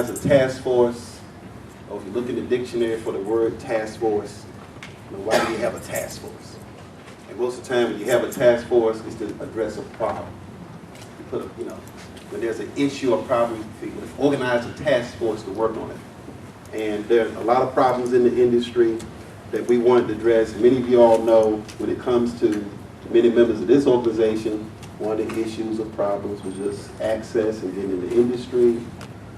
organize a task force, or if you look in the dictionary for the word task force, why do you have a task force? And most of the time when you have a task force, it's to address a problem. You put a, when there's an issue or problem, you organize a task force to work on it. And there's a lot of problems in the industry that we wanted to address. Many of you all know when it comes to many members of this organization, one of the issues or problems was just access and getting in the industry.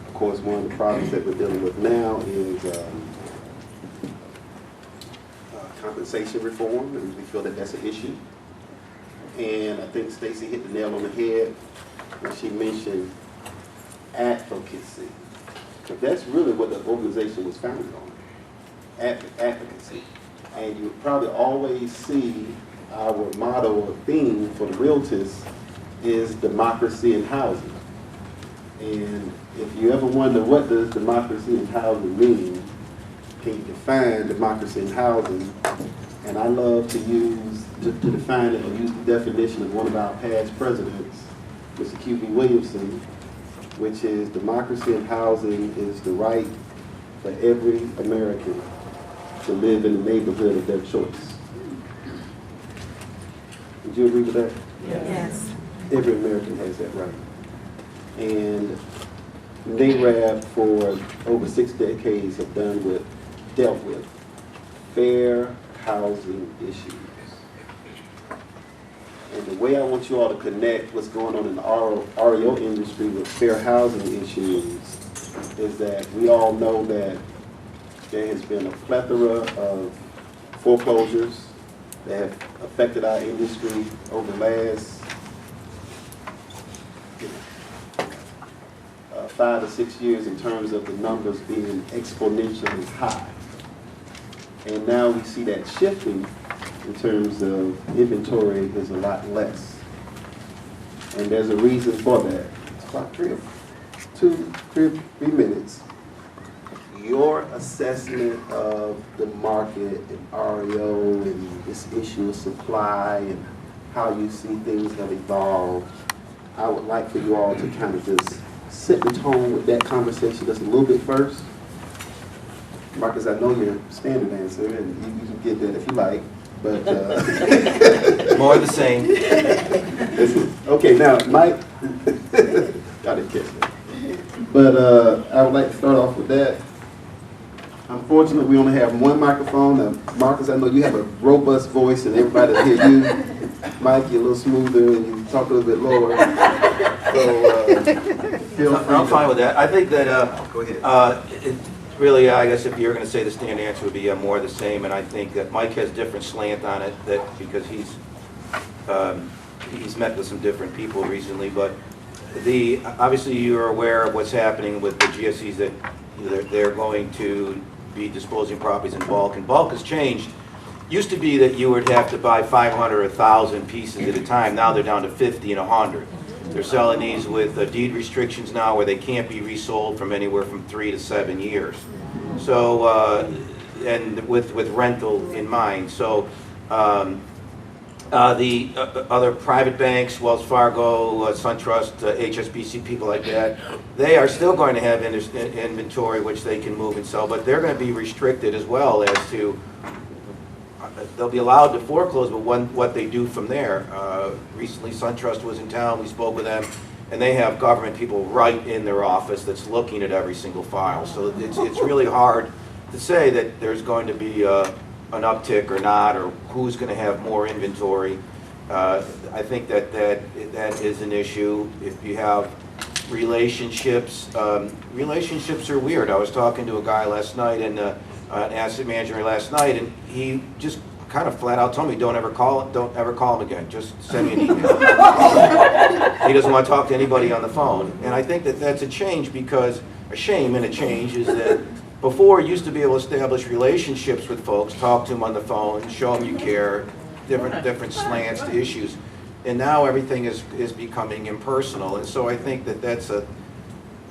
Of course, one of the problems that we're dealing with now is compensation reform, and we feel that that's an issue. And I think Stacy hit the nail on the head when she mentioned advocacy. Because that's really what the organization was founded on, advocacy. And you probably always see our motto or theme for the Realtists is democracy in housing. And if you ever wonder what does democracy in housing mean, can you define democracy in housing? And I love to use, to define it, or use the definition of one of our past presidents, Mr. Q.B. Williamson, which is democracy in housing is the right for every American to live in the neighborhood of their choice. Would you agree with that? Yes. Every American has that right. And NAREB for over 6 decades have dealt with fair housing issues. And the way I want you all to connect what's going on in the REO industry with fair housing issues is that we all know that there has been a plethora of foreclosures that have affected our industry over the last 5 to 6 years in terms of the numbers being exponentially high. And now we see that shifting in terms of inventory is a lot less. And there's a reason for that. It's about 3 minutes. Your assessment of the market and REO and this issue of supply and how you see things have evolved, I would like for you all to kind of just set the tone with that conversation just a little bit first. Marcus, I know you're a standard answer, and you can get that if you like, but... More of the same. Okay, now, Mike, I didn't catch that. But I would like to start off with that. Unfortunately, we only have one microphone. Now, Marcus, I know you have a robust voice, and everybody will hear you. Mike, you're a little smoother, and you talk a little bit lower. So, I'm fine with that. I think that go ahead. Really, I guess if you're going to say the standard answer would be more of the same, and I think that Mike has different slant on it because he's met with some different people recently. But obviously you're aware of what's happening with the GSEs, that they're going to be disposing properties in bulk, and bulk has changed. Used to be that you would have to buy 500 or 1,000 pieces at a time. Now they're down to 50 and 100. They're selling these with deed restrictions now where they can't be resold from anywhere from 3 to 7 years. So, and with rental in mind. So, the other private banks, Wells Fargo, SunTrust, HSBC, people like that, they are still going to have inventory which they can move and sell, but they're going to be restricted as well as to they'll be allowed to foreclose, but what they do from there. Recently, SunTrust was in town. We spoke with them, and they have government people right in their office that's looking at every single file. So it's really hard to say that there's going to be an uptick or not, or who's going to have more inventory. I think that is an issue. If you have relationships, relationships are weird. I was talking to a guy last night, and an asset manager last night, and he just kind of flat out told me, don't ever call him again. Just send me an email. He doesn't want to talk to anybody on the phone. And I think that that's a change, because a shame and a change is that before you used to be able to establish relationships with folks, talk to them on the phone, show them you care, different slants to issues. And now everything is becoming impersonal. And so I think that that's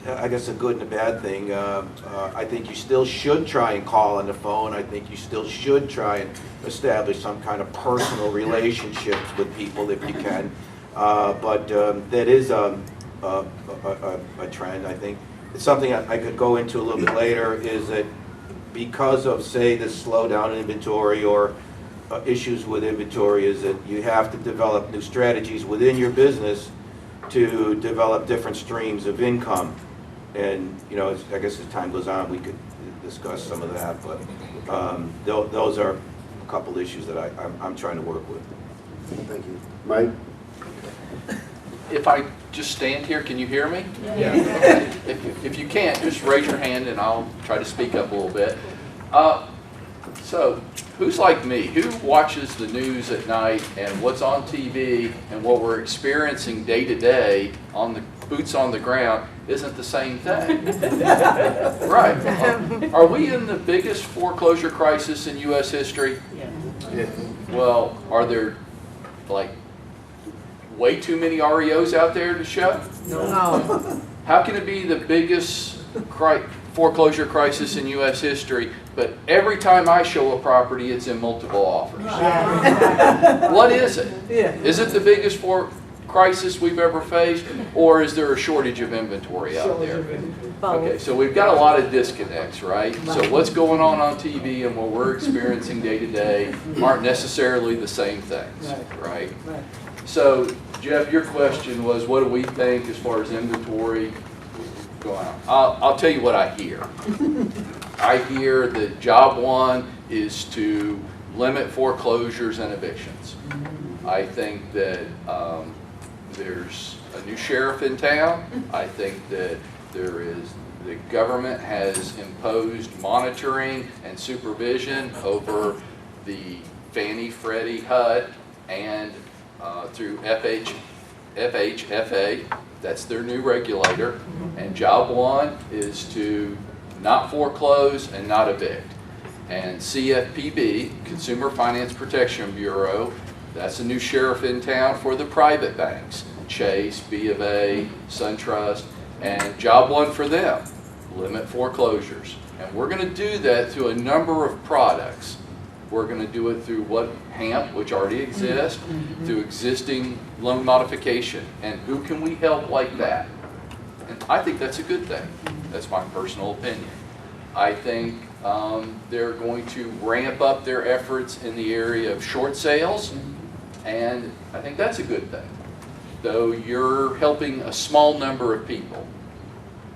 I guess a good and a bad thing. I think you still should try and call on the phone. I think you still should try and establish some kind of personal relationships with people if you can. But that is a trend, I think. something I could go into a little bit later, is that because of, say, the slowdown in inventory or issues with inventory, is that you have to develop new strategies within your business to develop different streams of income. And, you know, I guess as time goes on, we could discuss some of that, but those are a couple issues that I'm trying to work with. Thank you. Mike? If I just stand here, can you hear me? Yeah. If you can't, just raise your hand and I'll try to speak up a little bit. So, who's like me? Who watches the news at night and what's on TV and what we're experiencing day to day on the boots on the ground isn't the same thing? Right. Are we in the biggest foreclosure crisis in U.S. history? Yes. Well, are there like way too many REOs out there to show? No. How can it be the biggest foreclosure crisis in U.S. history, but every time I show a property, it's in multiple offers? What is it? Is it the biggest crisis we've ever faced, or is there a shortage of inventory out there? Okay, so we've got a lot of disconnects, right? So what's going on TV and what we're experiencing day to day aren't necessarily the same things, right? So, Jeff, your question was, what do we think as far as inventory going on? I'll tell you what I hear. I hear that job one is to limit foreclosures and evictions. I think that there's a new sheriff in town. I think that the government has imposed monitoring and supervision over the Fannie, Freddie, HUD, and through FHFA, that's their new regulator. And job one is to not foreclose and not evict. And CFPB, Consumer Finance Protection Bureau, that's a new sheriff in town for the private banks, Chase, B of A, SunTrust, and job one for them, limit foreclosures. And we're going to do that through a number of products. We're going to do it through HAMP, which already exists, through existing loan modification. And who can we help like that? And I think that's a good thing. That's my personal opinion. I think they're going to ramp up their efforts in the area of short sales, and I think that's a good thing. Though you're helping a small number of people.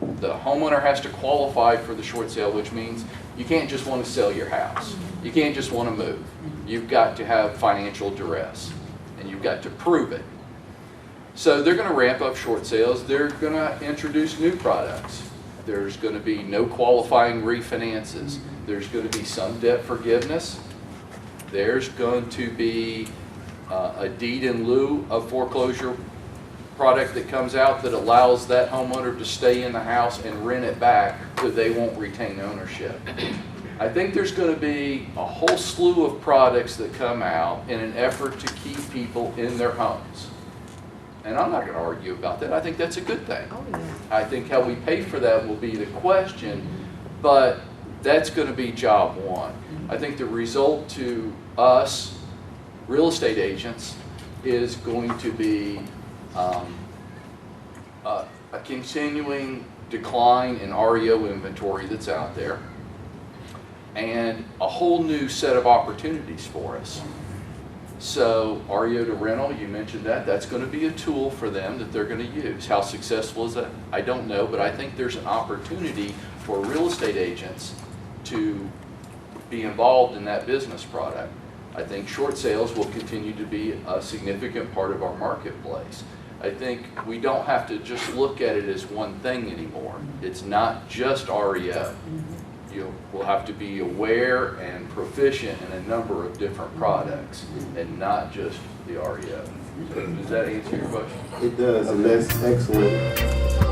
The homeowner has to qualify for the short sale, which means you can't just want to sell your house. You can't just want to move. You've got to have financial duress, and you've got to prove it. So they're going to ramp up short sales. They're going to introduce new products. There's going to be no qualifying refinances. There's going to be some debt forgiveness. There's going to be a deed in lieu of foreclosure product that comes out that allows that homeowner to stay in the house and rent it back so they won't retain ownership. I think there's going to be a whole slew of products that come out in an effort to keep people in their homes. And I'm not going to argue about that. I think that's a good thing. I think how we pay for that will be the question, but that's going to be job one. I think the result to us, real estate agents, is going to be a continuing decline in REO inventory that's out there, and a whole new set of opportunities for us. So REO to rental, you mentioned that, that's going to be a tool for them that they're going to use. How successful is that? I don't know, but I think there's an opportunity for real estate agents to be involved in that business product. I think short sales will continue to be a significant part of our marketplace. I think we don't have to just look at it as one thing anymore. It's not just REO. We'll have to be aware and proficient in a number of different products and not just the REO. So does that answer your question? It does, and that's excellent.